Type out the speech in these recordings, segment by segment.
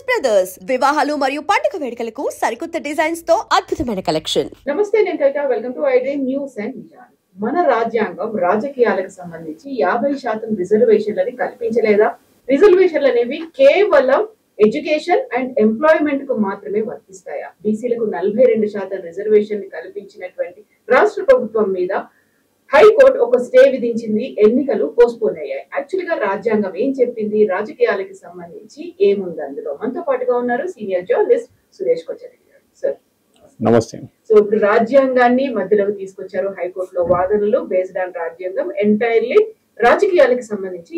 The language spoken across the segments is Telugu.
బ్రదర్స్ వివాహాలు మరియు పండుగ వేడుకలకు సరికొత్త డిజైన్స్ తో అద్భుతమైన కలెక్షన్. నమస్తే, నేను Kavitha. Welcome to iDream news and vision. మన రాజ్యాంగం రాజకీయాలకు సంబంధించి 50% రిజర్వేషన్లని కల్పించలేదా? రిజర్వేషన్లు అనేవి కేవలం ఎడ్యుకేషన్ అండ్ ఎంప్లాయ్మెంట్ కు మాత్రమే వర్తిస్తాయా? బీసీలకు 42% రిజర్వేషన్ కల్పించినటువంటి రాష్ట్ర ప్రభుత్వం మీద హైకోర్టు ఒక స్టే విధించింది. ఎన్నికలు పోస్ట్పోన్ అయ్యాయి. యాక్చువల్ గా రాజ్యాంగం ఏం చెప్పింది, రాజకీయాలకు సంబంధించి ఏముంది అందులో? మనతో పాటుగా ఉన్నారు సీనియర్ జర్నలిస్ట్ సురేష్ కొచ్చరి గారు. సార్ నమస్తే. సో ఇప్పుడు రాజ్యాంగాన్ని మధ్యలోకి తీసుకొచ్చారు హైకోర్టులో వాదనలు. బేస్డ్ ఆన్ రాజ్యాంగం ఎంటైర్లీ రాజకీయాలకు సంబంధించి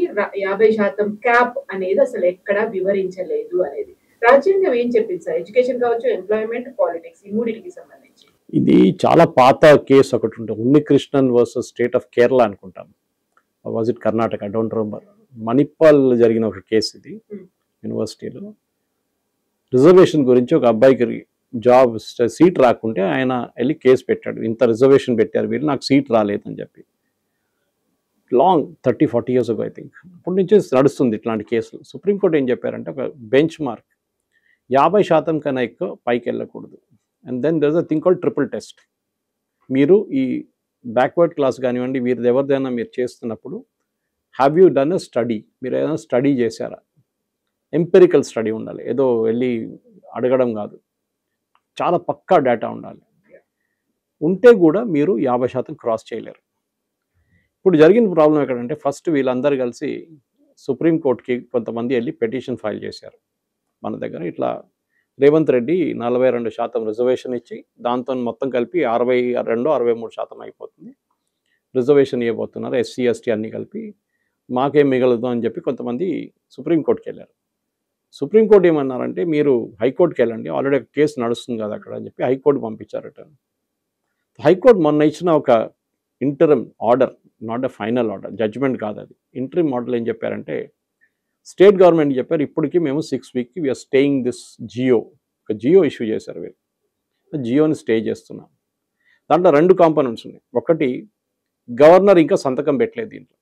50% క్యాప్ అనేది అసలు ఎక్కడా వివరించలేదు అనేది. రాజ్యాంగం ఏం చెప్పింది సార్? ఎడ్యుకేషన్ కావచ్చు, ఎంప్లాయ్మెంట్, పాలిటిక్స్, ఈ మూడింటికి సంబంధించి. ఇది చాలా పాత కేసు ఒకటి ఉంటుంది, Unnikrishnan versus state of Kerala అనుకుంటాం. Was it Karnataka, don't remember. Manipal జరిగిన ఒక కేసు ఇది. యూనివర్సిటీలో రిజర్వేషన్ గురించి ఒక అబ్బాయికి జాబ్ సీట్ రాకుంటే ఆయన వెళ్ళి కేసు పెట్టాడు. ఇంత రిజర్వేషన్ పెట్టారు వీళ్ళు, నాకు సీట్ రాలేదని చెప్పి. Long 30-40 years ago I think. అప్పటి నుంచి నడుస్తుంది ఇట్లాంటి కేసులు. సుప్రీంకోర్టు ఏం చెప్పారంటే ఒక బెంచ్ మార్క్ 50% కన్నా ఎక్కువ పైకి వెళ్ళకూడదు. And then there is a thing called triple test. మీరు ఈ బ్యాక్వర్డ్ క్లాస్ కానివ్వండి, వీరిది ఎవరిదైనా మీరు చేస్తున్నప్పుడు have you done a study, మీరు ఏదైనా స్టడీ చేశారా? ఎంపెరికల్ స్టడీ ఉండాలి, ఏదో వెళ్ళి అడగడం కాదు. చాలా పక్కా డేటా ఉండాలి. ఉంటే కూడా మీరు 50% క్రాస్ చేయలేరు. ఇప్పుడు జరిగిన ప్రాబ్లం ఎక్కడంటే, ఫస్ట్ వీళ్ళందరూ కలిసి సుప్రీంకోర్టుకి కొంతమంది వెళ్ళి పిటిషన్ ఫైల్ చేశారు. మన దగ్గర ఇట్లా రేవంత్ రెడ్డి 42% రిజర్వేషన్ ఇచ్చి దాంతో మొత్తం కలిపి 62-63% అయిపోతుంది, రిజర్వేషన్ ఇవ్వబోతున్నారు ఎస్సీ ఎస్టీ అన్నీ కలిపి, మాకేం మిగలదు అని చెప్పి కొంతమంది సుప్రీంకోర్టుకి వెళ్ళారు. సుప్రీంకోర్టు ఏమన్నారంటే, మీరు హైకోర్టుకి వెళ్ళండి, ఆల్రెడీ ఒక కేసు నడుస్తుంది కదా అక్కడ అని చెప్పి హైకోర్టు పంపించారట. హైకోర్టు మొన్న ఇచ్చిన ఒక interim order, not a final order, judgment కాదు అది, ఇంటరిమ్ ఆర్డర్ ఏం చెప్పారంటే, స్టేట్ గవర్నమెంట్ చెప్పారు ఇప్పటికీ మేము 6 weeks we're staying this GO. ఒక జియో ఇష్యూ చేశారు వీళ్ళు, జియోని స్టే చేస్తున్నాం. దాంట్లో 2 కాంపోనెంట్స్ ఉన్నాయి. ఒకటి, గవర్నర్ ఇంకా సంతకం పెట్టలేదు, దీంట్లో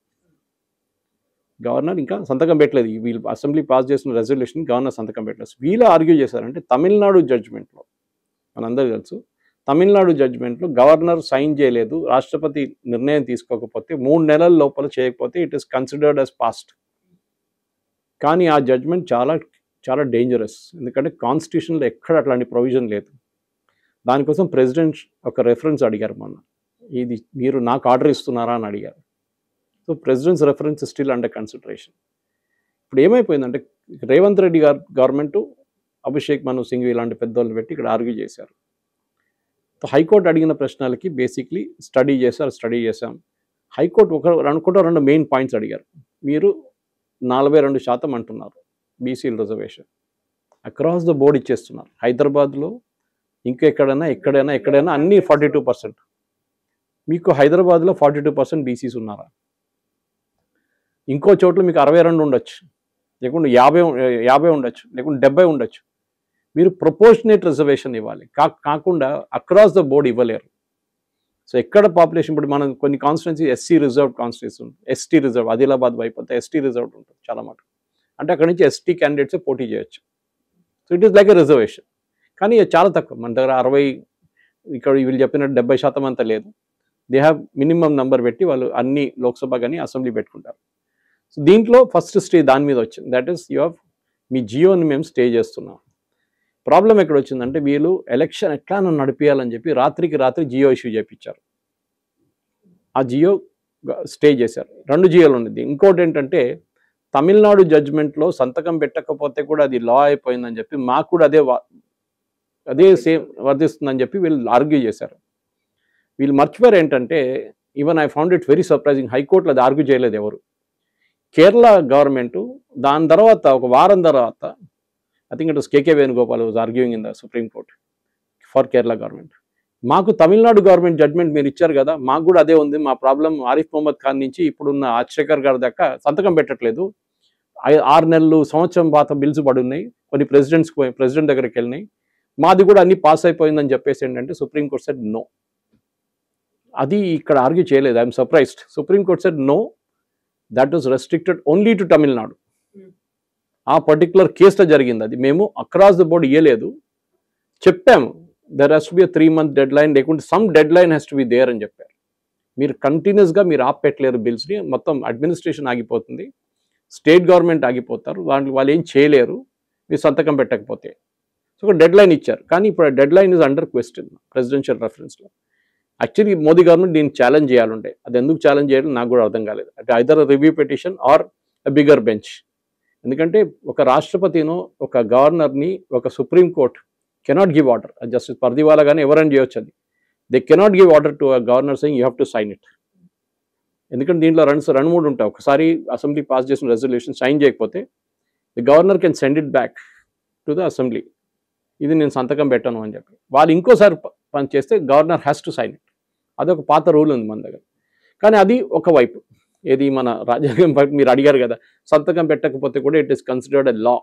గవర్నర్ ఇంకా సంతకం పెట్టలేదు. వీళ్ళు అసెంబ్లీ పాస్ చేసిన రెజల్యూషన్ గవర్నర్ సంతకం పెట్టలేదు. వీళ్ళు ఆర్గ్యూ చేశారంటే, తమిళనాడు జడ్జ్మెంట్లో మనందరికీ తెలుసు, తమిళనాడు జడ్జ్మెంట్లో గవర్నర్ సైన్ చేయలేదు, రాష్ట్రపతి నిర్ణయం తీసుకోకపోతే 3 నెలల లోపల చేయకపోతే it is considered as past. కానీ ఆ జడ్జ్మెంట్ చాలా చాలా డేంజరస్, ఎందుకంటే కాన్స్టిట్యూషన్లో ఎక్కడ అట్లాంటి ప్రొవిజన్ లేదు. దానికోసం ప్రెసిడెంట్ ఒక రెఫరెన్స్ అడిగారు మొన్న, ఇది మీరు నాకు ఆర్డర్ ఇస్తున్నారా అని అడిగారు. So president's reference still under consideration. ఇప్పుడు ఏమైపోయిందంటే, రేవంత్ రెడ్డి గారు గవర్నమెంట్ అభిషేక్ మను సింగ్ ఇలాంటి పెద్దోళ్ళని పెట్టి ఇక్కడ ఆర్గ్యూ చేశారు. హైకోర్టు అడిగిన ప్రశ్నలకి బేసిక్లీ స్టడీ చేశాం. హైకోర్టు రెండు మెయిన్ పాయింట్స్ అడిగారు. మీరు 42% అంటున్నారు బీసీల రిజర్వేషన్, అక్రాస్ ద బోర్డ్ ఇచ్చేస్తున్నారు. హైదరాబాద్లో ఇంకా ఎక్కడైనా అన్నీ 42%. మీకు హైదరాబాద్లో 42% బీసీస్ ఉన్నారా? ఇంకో చోట్ల మీకు 62 ఉండొచ్చు, లేకుంటే 50 ఉండొచ్చు, లేకుంటే 70 ఉండొచ్చు. మీరు ప్రపోర్షనేట్ రిజర్వేషన్ ఇవ్వాలి, కాకుండా అక్రాస్ ద బోర్డ్ ఇవ్వలేరు. సో ఎక్కడ పాపులేషన్, ఇప్పుడు మనం కొన్ని కాన్స్టిట్యున్సీ ఎస్సీ రిజర్వ్డ్ కాన్స్టిట్యున్సీ ఉంటుంది, ఎస్టీ రిజర్వ్, ఆదిలాబాద్ వైపు అంతా ఎస్టీ రిజర్వ్డ్ ఉంటుంది చాలా మటుకు. అంటే అక్కడ నుంచి ఎస్టీ క్యాండిడేట్స్ పోటీ చేయొచ్చు. So it is like a reservation. కానీ చాలా తక్కువ, మన దగ్గర 60, ఇక్కడ వీళ్ళు చెప్పినట్టు 70% అంతా లేదు. దే హ్యావ్ మినిమం నెంబర్ పెట్టి వాళ్ళు అన్ని లోక్సభ కానీ అసెంబ్లీ పెట్టుకుంటారు. సో దీంట్లో ఫస్ట్ స్టే దాని మీద వచ్చింది, దట్ ఈస్ మీ జియోని మేము స్టే చేస్తున్నాం. ప్రాబ్లం ఎక్కడ వచ్చిందంటే, వీళ్ళు ఎలక్షన్ ఎట్లా నడిపించాలని చెప్పి రాత్రికి రాత్రి జియో ఇష్యూ చేయించారు. ఆ జియో స్టే చేశారు. 2 జియోలు ఉంది. ఇంకోటి ఏంటంటే, తమిళనాడు జడ్జ్మెంట్లో సంతకం పెట్టకపోతే కూడా అది లా అయిపోయిందని చెప్పి మాకు కూడా అదే సేమ్ వర్తిస్తుందని చెప్పి వీళ్ళు ఆర్గ్యూ చేశారు. వీళ్ళు మర్చిపోయారు ఏంటంటే, even I found it very surprising, హైకోర్టులో అది ఆర్గ్యూ చేయలేదు ఎవరు. కేరళ గవర్నమెంటు దాని తర్వాత ఒక వారం తర్వాత, I think it was KK Venugopal was arguing in the Supreme Court for Kerala government. మాకు తమిళనాడు గవర్నమెంట్ జడ్జ్మెంట్ మీరు ఇచ్చారు కదా, మాకు కూడా అదే ఉంది. మా ప్రాబ్లం ఆరిఫ్ మొహమ్మద్ ఖాన్ నుంచి ఇప్పుడున్న ఆశ్రేకర్ గారి దాకా సంతకం పెట్టట్లేదు. 6 నెలలు సంవత్సరం పాత బిల్స్ పడున్నాయి, కొన్ని ప్రెసిడెంట్ దగ్గరికి వెళ్ళినాయి, మాది కూడా అన్ని పాస్ అయిపోయిందని చెప్పేసి ఏంటంటే సుప్రీంకోర్టు సెడ్ నో. అది ఇక్కడ ఆర్గ్యూ చేయలేదు. I'm surprised. Supreme court said no, that was restricted only to Tamil Nadu. ఆ పర్టికులర్ కేసులో జరిగింది. అది మేము అక్రాస్ ద బోర్డ్ ఇవ్వలేదు, చెప్పాము there has to be 3 month deadline, లేకుంటే some deadline has to be there అని చెప్పారు. మీరు కంటిన్యూస్గా మీరు ఆపెట్టలేరు బిల్స్ని, మొత్తం అడ్మినిస్ట్రేషన్ ఆగిపోతుంది, స్టేట్ గవర్నమెంట్ ఆగిపోతారు, వాళ్ళు ఏం చేయలేరు మీరు సంతకం పెట్టకపోతే. సో ఒక డెడ్ లైన్ ఇచ్చారు. కానీ ఇప్పుడు ఆ deadline is under question presidential రెఫరెన్స్లో. యాక్చువల్లీ మోదీ గవర్నమెంట్ దీన్ని ఛాలెంజ్ చేయాలంటే అది ఎందుకు ఛాలెంజ్ చేయాలి నాకు కూడా అర్థం కాలేదు. అంటే either review petition or bigger bench. ఎందుకంటే ఒక రాష్ట్రపతిను, ఒక గవర్నర్ని, ఒక supreme court cannot give order. Justice Pardiwala కానీ ఎవరైనా చేయొచ్చు అది. They cannot give order to governor saying you have to sign it. ఎందుకంటే దీంట్లో రెండు మూడు ఉంటాయి. ఒకసారి అసెంబ్లీ పాస్ చేసిన రెజల్యూషన్ సైన్ చేయకపోతే the governor can send it back to the assembly, ఇది నేను సంతకం పెట్టను అని చెప్పి. వాళ్ళు ఇంకోసారి పని చేస్తే governor has to sign it. అదొక పాత రూల్ ఉంది మన దగ్గర. కానీ అది ఒకవైపు, ఏది మన రాజ్యాంగం మీరు అడిగారు కదా, సంతకం పెట్టకపోతే కూడా ఇట్ ఈస్ కన్సిడర్డ్ ఎ లా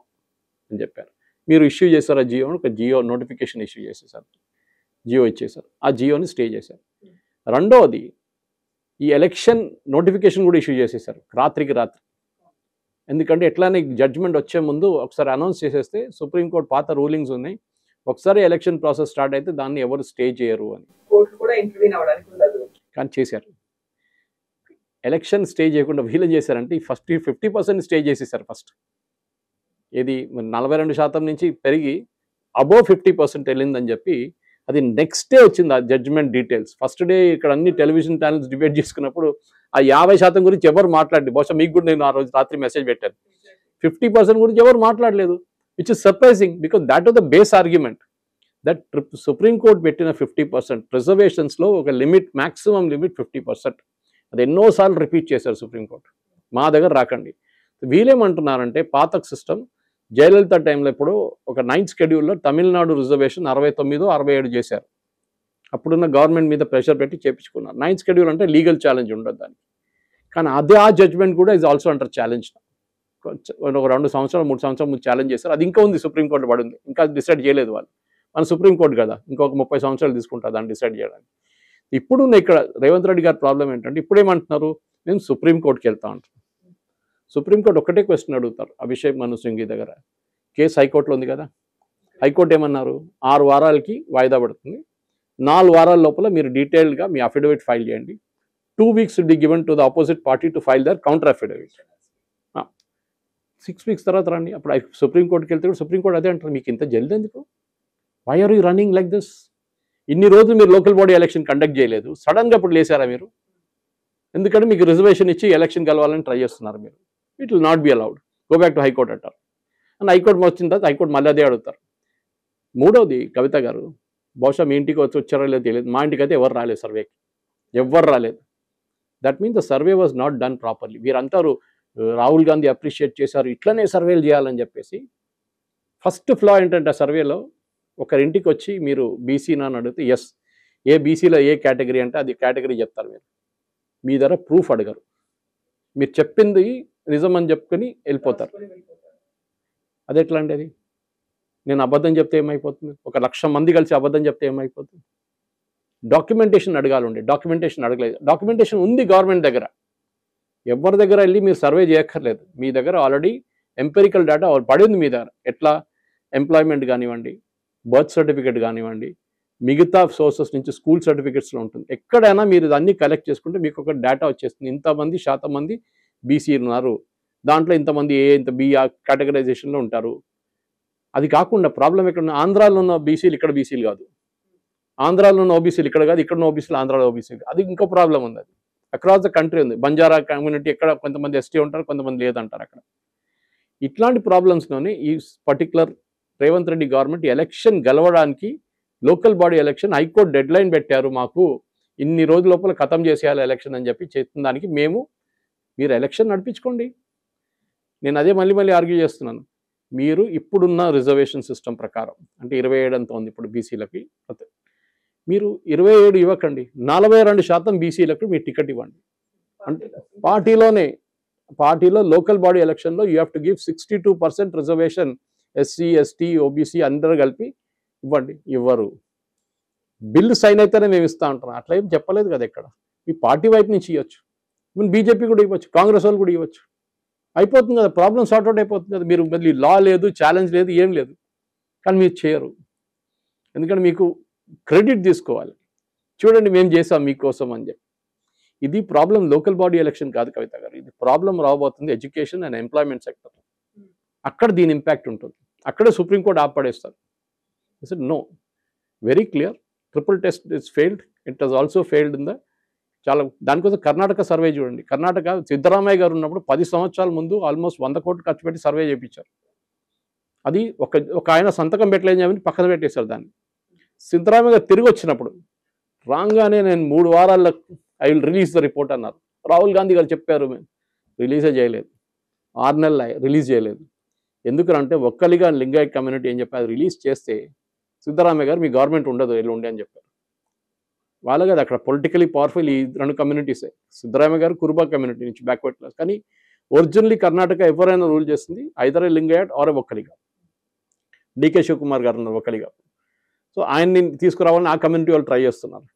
అని చెప్పారు. మీరు ఇష్యూ చేశారు ఆ జియో, ఒక జియో నోటిఫికేషన్ ఇష్యూ చేసేసారు, జియో ఇచ్చేసారు, ఆ జియోని స్టే చేశారు. రెండవది ఈ ఎలక్షన్ నోటిఫికేషన్ కూడా ఇష్యూ చేసేసారు రాత్రికి రాత్రి. ఎందుకంటే ఎట్లానే జడ్జ్మెంట్ వచ్చే ముందు ఒకసారి అనౌన్స్ చేసేస్తే సుప్రీంకోర్టు పాత రూలింగ్స్ ఉన్నాయి, ఒకసారి ఎలక్షన్ ప్రాసెస్ స్టార్ట్ అయితే దాన్ని ఎవరు స్టే చేయరు అని. కానీ చేశారు. ఎలక్షన్ స్టే చేయకుండా వీళ్ళు చేశారంటే ఫస్ట్ 50% స్టే చేసేసారు. ఫస్ట్ ఇది 42% నుంచి పెరిగి అబోవ్ 50% వెళ్ళిందని చెప్పి అది నెక్స్ట్ డే వచ్చింది ఆ జడ్జ్మెంట్ డీటెయిల్స్. ఫస్ట్ డే ఇక్కడ అన్ని టెలివిజన్ ఛానల్స్ డిబేట్ చేసుకున్నప్పుడు ఆ 50% గురించి ఎవరు మాట్లాడలేదు. బహుశా మీకు కూడా నేను ఆ రోజు రాత్రి మెసేజ్ పెట్టాను. 50% గురించి ఎవరు మాట్లాడలేదు, which is surprising because that was the base argument that supreme court పెట్టిన 50% రిజర్వేషన్స్లో ఒక లిమిట్, మ్యాక్సిమం లిమిట్ 50%. అది ఎన్నోసార్లు రిపీట్ చేశారు సుప్రీంకోర్టు, మా దగ్గర రాకండి. వీళ్ళేమంటున్నారంటే పాత సిస్టమ్ జయలలిత టైంలో ఇప్పుడు ఒక 9th షెడ్యూల్లో తమిళనాడు రిజర్వేషన్ 69, 67 చేశారు. అప్పుడున్న గవర్నమెంట్ మీద ప్రెషర్ పెట్టి చేపించుకున్నారు. 9th షెడ్యూల్ అంటే లీగల్ ఛాలెంజ్ ఉండదు దానికి. కానీ అదే ఆ జడ్జ్మెంట్ కూడా ఇస్ ఆల్సో అండర్ ఛాలెంజ్. ఒక 2 సంవత్సరాలు 3 సంవత్సరాలు ముందు ఛాలెంజ్ చేశారు. అది ఇంకా ఉంది, సుప్రీంకోర్టు పడి ఉంది, ఇంకా డిసైడ్ చేయలేదు వాళ్ళు. మన సుప్రీంకోర్టు కదా, ఇంకొక 30 సంవత్సరాలు తీసుకుంటారు దాన్ని డిసైడ్ చేయడానికి. ఇప్పుడు ఇక్కడ రేవంత్ రెడ్డి గారి ప్రాబ్లం ఏంటంటే ఇప్పుడు ఏమంటున్నారు, నేను సుప్రీంకోర్టుకి వెళ్తా అంటున్నాను. సుప్రీంకోర్టు ఒక్కటే క్వశ్చన్ అడుగుతారు అభిషేక్ మను సింఘ్వి దగ్గర. కేసు హైకోర్టులో ఉంది కదా, హైకోర్టు ఏమన్నారు, 6 వారాలకి వాయిదా పడుతుంది, 4 వారాల లోపల మీరు డీటెయిల్డ్గా మీ అఫిడవిట్ ఫైల్ చేయండి. 2 weeks will be given to the opposite party to file their counter affidavit. 6 weeks తర్వాత రండి. అప్పుడు సుప్రీంకోర్టుకి వెళ్తే కూడా సుప్రీంకోర్టు అదే అంటారు, మీకు ఇంత జల్ది ఎందుకు, why are you running like this, ఇన్ని రోజులు మీరు లోకల్ బాడీ ఎలక్షన్ కండక్ట్ చేయలేదు, సడన్గా ఇప్పుడు లేసారా మీరు, ఎందుకంటే మీకు రిజర్వేషన్ ఇచ్చి ఎలక్షన్ కలవాలని ట్రై చేస్తున్నారు మీరు, it will not be allowed, go back to high court అంటారు. అండ్ హైకోర్టు వచ్చిన తర్వాత హైకోర్టు మళ్ళీ అదే అడుగుతారు. మూడవది కవిత గారు, బహుశా మీ ఇంటికి వచ్చారో లేదో తెలియదు, మా ఇంటికి అయితే ఎవరు రాలేదు సర్వేకి, ఎవ్వరు రాలేదు. That means the survey was not done properly. వీరంటారు రాహుల్ గాంధీ అప్రిషియేట్ చేశారు, ఇట్లనే సర్వేలు చేయాలని చెప్పేసి. ఫస్ట్ ఫ్లా ఏంటంటే ఆ సర్వేలో ఒకరింటికి వచ్చి మీరు బీసీనా అని అడిగితే ఎస్, ఏ బీసీలో ఏ కేటగిరీ అంటే అది కేటగిరీ చెప్తారు మీరు, మీ దగ్గర ప్రూఫ్ అడగరు, మీరు చెప్పింది నిజం అని చెప్పుకొని వెళ్ళిపోతారు. అది ఎట్లా అండి, అది నేను అబద్ధం చెప్తే ఏమైపోతుంది, 1,00,000 మంది కలిసి అబద్ధం చెప్తే ఏమైపోతుంది. డాక్యుమెంటేషన్ అడగాలండి, డాక్యుమెంటేషన్ అడగలేదు. డాక్యుమెంటేషన్ ఉంది గవర్నమెంట్ దగ్గర, ఎవరి దగ్గర వెళ్ళి మీరు సర్వే చేయక్కర్లేదు, మీ దగ్గర ఆల్రెడీ ఎంపెరికల్ డేటా పడింది మీ దగ్గర. ఎట్లా, ఎంప్లాయ్మెంట్ కానివ్వండి, బర్త్ సర్టిఫికేట్ కానివ్వండి, మిగతా సోర్సెస్ నుంచి స్కూల్ సర్టిఫికేట్స్లో ఉంటుంది. ఎక్కడైనా మీరు దాన్ని కలెక్ట్ చేసుకుంటే మీకు ఒక డేటా వచ్చేస్తుంది, ఇంతమంది శాతం మంది బీసీ ఉన్నారు, దాంట్లో ఇంతమంది ఇంత బి కేటగరైజేషన్లో ఉంటారు. అది కాకుండా ప్రాబ్లం ఎక్కడ, ఆంధ్రాలో ఉన్న బీసీలు ఇక్కడ బీసీలు కాదు, ఆంధ్రాలో ఉన్న ఓబీసీలు ఇక్కడ కాదు, ఇక్కడ ఉన్న ఓబీసీలు ఆంధ్రాలో ఓబీసీలు, అది ఇంకో ప్రాబ్లం ఉంది. అది అక్రాస్ ద కంట్రీ ఉంది. బంజారా కమ్యూనిటీ ఎక్కడ కొంతమంది ఎస్టీ ఉంటారు, కొంతమంది లేదంటారు అక్కడ. ఇట్లాంటి ప్రాబ్లమ్స్లోనే ఈ particular Revanth Reddy government election గెలవడానికి local body election high court deadline పెట్టారు, మాకు ఇన్ని రోజుల లోపల ఖతం చేసేయాలి ఎలక్షన్ అని చెప్పి చేస్తున్న దానికి మీరు ఎలక్షన్ నడిపించుకోండి. నేను అదే మళ్ళీ ఆర్గ్యూ చేస్తున్నాను. మీరు ఇప్పుడున్న రిజర్వేషన్ సిస్టమ్ ప్రకారం అంటే 27 అంత ఉంది ఇప్పుడు బీసీలకి, మీరు 27 ఇవ్వకండి, 42% బీసీలకు మీరు టికెట్ ఇవ్వండి. అంటే పార్టీలో లోకల్ బాడీ ఎలక్షన్లో you have to give 62% reservation, SC ST OBC అందరూ కలిపి ఇవ్వండి. ఇవ్వరు, బిల్లు సైన్ అయితేనే మేము ఇస్తా అంటాం, అట్లా ఏం చెప్పలేదు కదా ఎక్కడ. మీ పార్టీ వైపు నుంచి ఇవ్వచ్చు, బీజేపీ కూడా ఇవ్వచ్చు, కాంగ్రెస్ వాళ్ళు కూడా ఇవ్వచ్చు. అయిపోతుంది కదా, ప్రాబ్లం సార్ట్అవుట్ అయిపోతుంది కదా. మీరు మళ్ళీ లా లేదు, ఛాలెంజ్ లేదు, ఏం లేదు, కానీ మీరు చేయరు. ఎందుకంటే మీకు క్రెడిట్ తీసుకోవాలి, చూడండి మేము చేసాం మీకోసం అని చెప్పి. ఇది ప్రాబ్లం లోకల్ బాడీ ఎలక్షన్ కాదు కవిత గారు, ఇది ప్రాబ్లం రాబోతుంది ఎడ్యుకేషన్ అండ్ ఎంప్లాయ్మెంట్ సెక్టర్. అక్కడ దీని ఇంపాక్ట్ ఉంటుంది. అక్కడే సుప్రీంకోర్టు ఆపడేస్తారు. No, very clear, triple test is failed, it has also failed in the చాలా. దానికోసం కర్ణాటక సర్వే చూడండి. కర్ణాటక సిద్ధరామయ్య గారు ఉన్నప్పుడు 10 సంవత్సరాల ముందు ఆల్మోస్ట్ 100 కోట్లు ఖర్చు పెట్టి సర్వే చేయించారు. అది ఒక ఆయన సంతకం పెట్టలేని చెప్పి పక్కన పెట్టేశారు దాన్ని. సిద్ధరామయ్య గారు తిరిగి వచ్చినప్పుడు రాగానే నేను 3 వారాల్లో I will release the report అన్నారు. రాహుల్ గాంధీ గారు చెప్పారు, రిలీజే చేయలేదు, 6 నెలలు రిలీజ్ చేయలేదు. ఎందుకంటే ఒక్కలిగా లింగాయత్ కమ్యూనిటీ ఏం చెప్పారు, రిలీజ్ చేస్తే సిద్ధరామయ్య గారు మీ గవర్నమెంట్ ఉండదు ఎల్లుండి అని చెప్పారు. వాళ్ళ కదా అక్కడ పొలిటికలీ పవర్ఫుల్ ఈ 2 కమ్యూనిటీసే. సిద్ధరామయ్య గారు కురుబా కమ్యూనిటీ నుంచి బ్యాక్వర్డ్ క్లాస్. కానీ ఒరిజినల్లీ కర్ణాటక ఎవరైనా రూల్ చేస్తుంది ఐదర్ లింగాయత్ ఆర్ ఒక్కలిగా. డికే శివకుమార్ గారు ఉన్నారు ఒక్కలిగా. సో ఆయన్ని తీసుకురావాలని ఆ కమ్యూనిటీ వాళ్ళు ట్రై చేస్తున్నారు.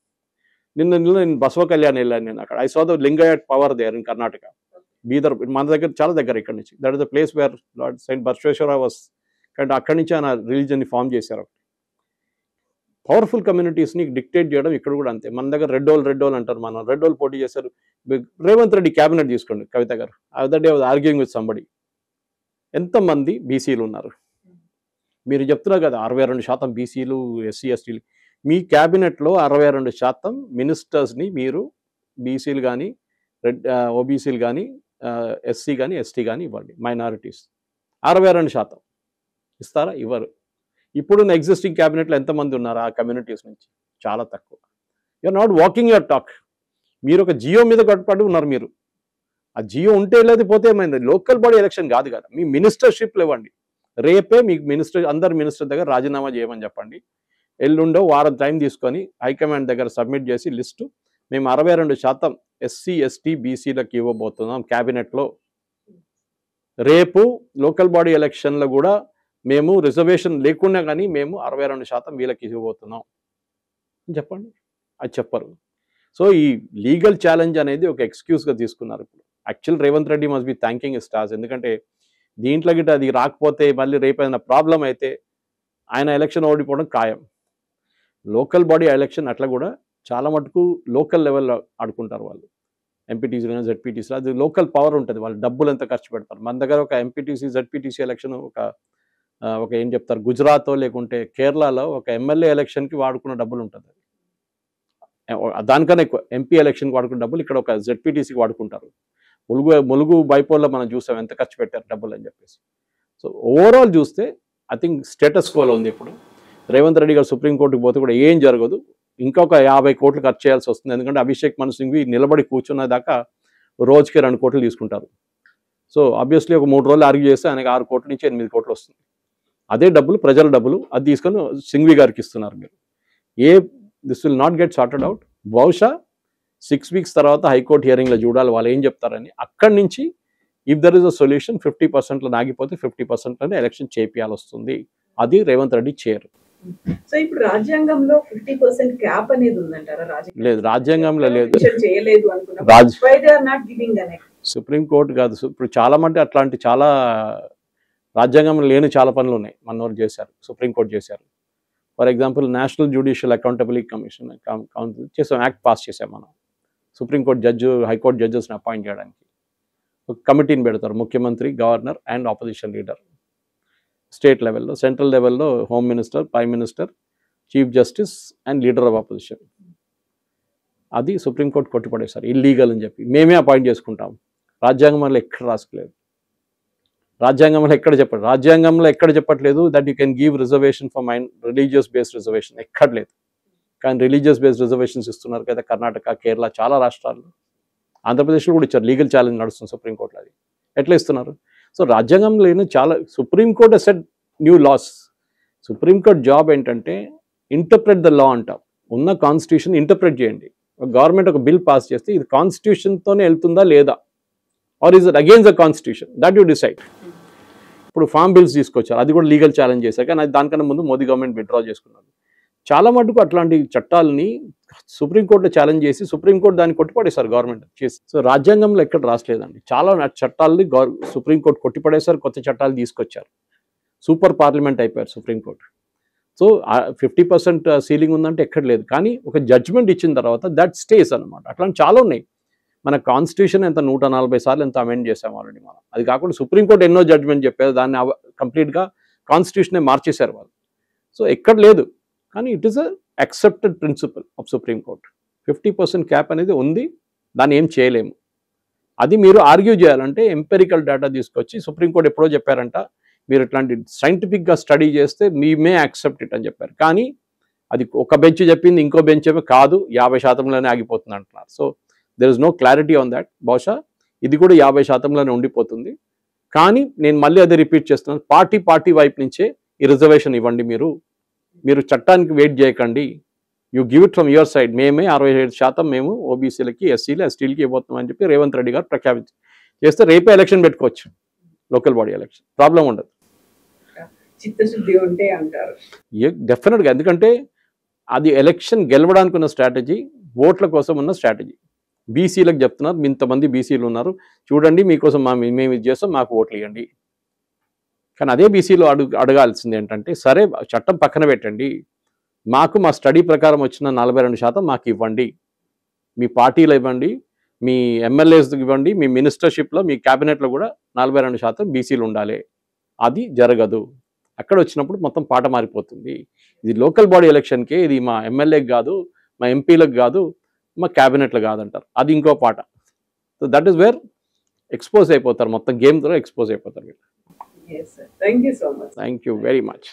నేను బసవ కళ్యాణ్ వెళ్ళాను, నేను అక్కడ I saw the Lingayat power there in Karnataka. Bidar మన దగ్గర చాలా దగ్గర ఇక్కడ నుంచి. That is the place where lord saint Basaveshwara was. కానీ అక్కడి నుంచి ఆయన రిలీజియన్ని ఫామ్ చేశారు. పవర్ఫుల్ కమ్యూనిటీస్ని డిక్టేట్ చేయడం ఇక్కడ కూడా అంతే. మన దగ్గర రెడ్ హోల్ అంటారు, మనం రెడ్ హోల్ పోటీ చేశారు. రేవంత్ రెడ్డి క్యాబినెట్ తీసుకోండి కవిత గారు. Other day was arguing with somebody. ఎంతమంది బీసీలు ఉన్నారు మీరు చెప్తున్నారు కదా, 62% బీసీలు, ఎస్సీ ఎస్టీలు. మీ క్యాబినెట్లో 62% మినిస్టర్స్ని మీరు బీసీలు కానీ, ఓబీసీలు కానీ, ఎస్సీ కానీ, ఎస్టీ కానీ ఇవ్వండి. మైనారిటీస్ 62% ఇస్తారా? ఇవ్వరు. ఇప్పుడున్న ఎగ్జిస్టింగ్ క్యాబినెట్లో ఎంతమంది ఉన్నారు ఆ కమ్యూనిటీస్ నుంచి? చాలా తక్కువ. You're not walking your talk. మీరు ఒక జియో మీద కట్టుబడి ఉన్నారు. మీరు ఆ జియో ఉంటే లేదు, పోతే ఏమైంది? లోకల్ బాడీ ఎలక్షన్ కాదు కదా, మీ మినిస్టర్షిప్లు ఇవ్వండి. రేపే మీకు అందరు మినిస్టర్ దగ్గర రాజీనామా చేయమని చెప్పండి. ఎల్లుండో వారం టైం తీసుకొని హైకమాండ్ దగ్గర సబ్మిట్ చేసి లిస్టు మేము 62% ఎస్సీ ఎస్టీ బీసీలకు ఇవ్వబోతున్నాం క్యాబినెట్లో. రేపు లోకల్ బాడీ ఎలక్షన్లో కూడా మేము రిజర్వేషన్ లేకుండా కానీ మేము 62% వీళ్ళకి ఇవ్వబోతున్నాం చెప్పండి. అది చెప్పరు. సో ఈ లీగల్ ఛాలెంజ్ అనేది ఒక ఎక్స్క్యూజ్గా తీసుకున్నారు. ఇప్పుడు actual Revanth Reddy must be thanking his stars. ఎందుకంటే దీంట్లో గిట్ట అది రాకపోతే మళ్ళీ రేపు ఏదైనా ప్రాబ్లం అయితే ఆయన ఎలక్షన్ ఓడిపోవడం ఖాయం. లోకల్ బాడీ ఎలక్షన్ అట్లా కూడా చాలా మటుకు లోకల్ లెవెల్లో ఆడుకుంటారు వాళ్ళు. ఎంపీటీసీలు, జెడ్పీటీసీలు, అది లోకల్ పవర్ ఉంటుంది. వాళ్ళు డబ్బులు ఎంత ఖర్చు పెడతారు. మన దగ్గర ఒక ఎంపీటీసీ, జెడ్పీటీసీ ఎలక్షన్ ఒక ఏం చెప్తారు, గుజరాత్ లేకుంటే కేరళలో ఒక ఎమ్మెల్యే ఎలక్షన్కి వాడుకున్న డబ్బులు ఉంటుంది. దానికన్నా ఎక్కువ ఎంపీ ఎలక్షన్కి వాడుకున్న డబ్బులు ఇక్కడ ఒక జెడ్పీటీసీకి వాడుకుంటారు. ములుగు బైపోల్లో మనం చూసాం ఎంత ఖర్చు పెట్టారు డబ్బులు అని చెప్పేసి. సో ఓవరాల్ చూస్తే ఐ థింక్ స్టేటస్ కోలో ఉంది. ఇప్పుడు రేవంత్ రెడ్డి గారు సుప్రీంకోర్టుకి పోతే కూడా ఏం జరగదు. ఇంకొక 50 కోట్లు ఖర్చు చేయాల్సి వస్తుంది. ఎందుకంటే అభిషేక్ మను సింఘ్వి నిలబడి కూర్చున్న దాకా రోజుకి 2 కోట్లు తీసుకుంటారు. సో ఆబ్వియస్లీ ఒక 3 రోజులు ఆర్గ్యూ చేస్తే ఆయనకి 6 కోట్ల నుంచి 8 కోట్లు వస్తుంది. అదే డబ్బులు ప్రజల డబ్బులు, అది తీసుకొని సింఘ్వి గారికి ఇస్తున్నారు మీరు. This will not get sorted out. బహుశా 6 వీక్స్ తర్వాత హైకోర్టు హియరింగ్లో చూడాలి వాళ్ళు ఏం చెప్తారని. అక్కడి నుంచి if there is a solution 50%లో ఆగిపోతే 50%లోనే ఎలక్షన్ చేపియాల్సి వస్తుంది. అది రేవంత్ రెడ్డి చేయరు. సో ఇప్పుడు రాజ్యాంగంలో 50% క్యాప్ అనేది ఉందంటారా? లేదు, రాజ్యాంగంలో లేదు. చేయలేదు సుప్రీంకోర్టు కాదు. ఇప్పుడు చాలా మంది అట్లాంటి చాలా రాజ్యాంగంలో లేని చాలా పనులు ఉన్నాయి. మనోరు చేశారు, సుప్రీంకోర్టు చేశారు. For example national judicial accountability commission చేసాం, యాక్ట్ పాస్ చేసాం మనం. సుప్రీంకోర్టు జడ్జి, హైకోర్టు జడ్జెస్ని అపాయింట్ చేయడానికి ఒక కమిటీని పెడతారు. ముఖ్యమంత్రి, governor and opposition leader. State లెవెల్లో, సెంట్రల్ లెవెల్లో home minister, prime minister, chief justice and leader of opposition. అది సుప్రీంకోర్టు కొట్టుపడేశారు ఇల్లీగల్ అని చెప్పి. మేమే అపాయింట్ చేసుకుంటాం. రాజ్యాంగంలో ఎక్కడ రాసుకోలేదు. రాజ్యాంగంలో ఎక్కడ చెప్పట్లేదు that you can give reservation for religious based reservation. ఎక్కడ లేదు. కానీ రిలీజియస్ బేస్డ్ రిజర్వేషన్స్ ఇస్తున్నారు కదా కర్ణాటక, కేరళ, చాలా రాష్ట్రాల్లో. ఆంధ్రప్రదేశ్లో కూడా ఇచ్చారు. లీగల్ ఛాలెంజ్ నడుస్తుంది సుప్రీంకోర్టులో. అది ఎట్లా ఇస్తున్నారు? సో రాజ్యాంగంలో లేని చాలా supreme court set new laws. Supreme court job ఏంటంటే ఇంటర్ప్రెట్ ద లా అంటాం. ఉన్న కాన్స్టిట్యూషన్ ఇంటర్ప్రెట్ చేయండి. గవర్నమెంట్ ఒక బిల్ పాస్ చేస్తే ఇది కాన్స్టిట్యూషన్తోనే వెళ్తుందా లేదా, or is it against the constitution, that you decide. ఇప్పుడు ఫామ్ బిల్స్ తీసుకొచ్చారు, అది కూడా లీగల్ ఛాలెంజ్ చేశారు. కానీ దానికన్నా ముందు మోదీ గవర్నమెంట్ విత్డ్రా చేసుకున్నారు. చాలా మటుకు అట్లాంటి చట్టాలని సుప్రీంకోర్టులో ఛాలెంజ్ చేసి సుప్రీంకోర్టు దాన్ని కొట్టిపడేశారు గవర్నమెంట్ చేసి. సో రాజ్యాంగంలో ఎక్కడ రాసలేదండి. చాలా చట్టాలని సుప్రీంకోర్టు కొట్టిపడేశారు, కొత్త చట్టాలు తీసుకొచ్చారు. సూపర్ పార్లమెంట్ అయిపోయారు సుప్రీంకోర్టు. సో 50% సీలింగ్ ఉందంటే ఎక్కడ లేదు. కానీ ఒక జడ్జ్మెంట్ ఇచ్చిన తర్వాత దట్ స్టేస్ అనమాట. అట్లాంటి చాలా ఉన్నాయి. మన కాన్స్టిట్యూషన్ ఎంత 140 సార్లు ఎంత అమెండ్ చేసాం ఆల్రెడీ మనం. అది కాకుండా సుప్రీంకోర్టు ఎన్నో జడ్జ్మెంట్ చెప్పారు, దాన్ని కంప్లీట్గా కాన్స్టిట్యూషనే మార్చేశారు వాళ్ళు. సో ఎక్కడ లేదు. కానీ it is a accepted principle of supreme court. 50% cap అనేది ఉంది, దాన్ని ఏం చేయలేము. అది మీరు ఆర్గ్యూ చేయాలంటే ఎంపెరికల్ డేటా తీసుకొచ్చి సుప్రీంకోర్టు ఎప్పుడో చెప్పారంట, మీరు ఇట్లాంటి సైంటిఫిక్గా స్టడీ చేస్తే మీ మే యాక్సెప్ట్ ఇట్ అని చెప్పారు. కానీ అది ఒక బెంచ్ చెప్పింది, ఇంకో బెంచ్ ఏమో కాదు 50%లోనే ఆగిపోతుంది అంటున్నారు. So there is no clarity on that. బహుశా ఇది కూడా 50%లోనే ఉండిపోతుంది. కానీ నేను మళ్ళీ అదే రిపీట్ చేస్తున్నాను, పార్టీ వైపు నుంచే ఈ రిజర్వేషన్ ఇవ్వండి. మీరు చట్టానికి వెయిట్ చేయకండి, you give it from your side. మేమే 67% మేము ఓబీసీలకి, ఎస్సీలు, ఎస్టీలకి ఇవ్వబోతున్నామని చెప్పి రేవంత్ రెడ్డి గారు ప్రఖ్యాపించి చేస్తే రేపే ఎలక్షన్ పెట్టుకోవచ్చు, లోకల్ బాడీ ఎలక్షన్, ప్రాబ్లం ఉండదు. చిత్తశుద్ధి ఉంటే అంటారు. డెఫినెట్గా, ఎందుకంటే అది ఎలక్షన్ గెలవడానికి ఉన్న స్ట్రాటజీ, ఓట్ల కోసం ఉన్న స్ట్రాటజీ. బీసీలకు చెప్తున్నారు, ఇంతమంది బీసీలు ఉన్నారు చూడండి, మీకోసం మేము ఇది చేస్తాం, మాకు ఓట్లు ఇవ్వండి. కానీ అదే బీసీలో అడగాల్సింది ఏంటంటే, సరే చట్టం పక్కన పెట్టండి, మాకు మా స్టడీ ప్రకారం వచ్చిన 42% మాకు ఇవ్వండి, మీ పార్టీలో ఇవ్వండి, మీ ఎమ్మెల్యేస్కి ఇవ్వండి, మీ మినిస్టర్షిప్లో, మీ క్యాబినెట్లో కూడా 42% బీసీలు ఉండాలి. అది జరగదు. అక్కడ వచ్చినప్పుడు మొత్తం పాట మారిపోతుంది. ఇది లోకల్ బాడీ ఎలక్షన్కే, ఇది మా ఎమ్మెల్యేకి కాదు, మా ఎంపీలకు కాదు, మా క్యాబినెట్లు కాదంటారు. అది ఇంకో పాట. So that is where expose అయిపోతారు, మొత్తం గేమ్ ద్వారా ఎక్స్పోజ్ అయిపోతారు. Yes, sir. Thank you so much. Thank you very much.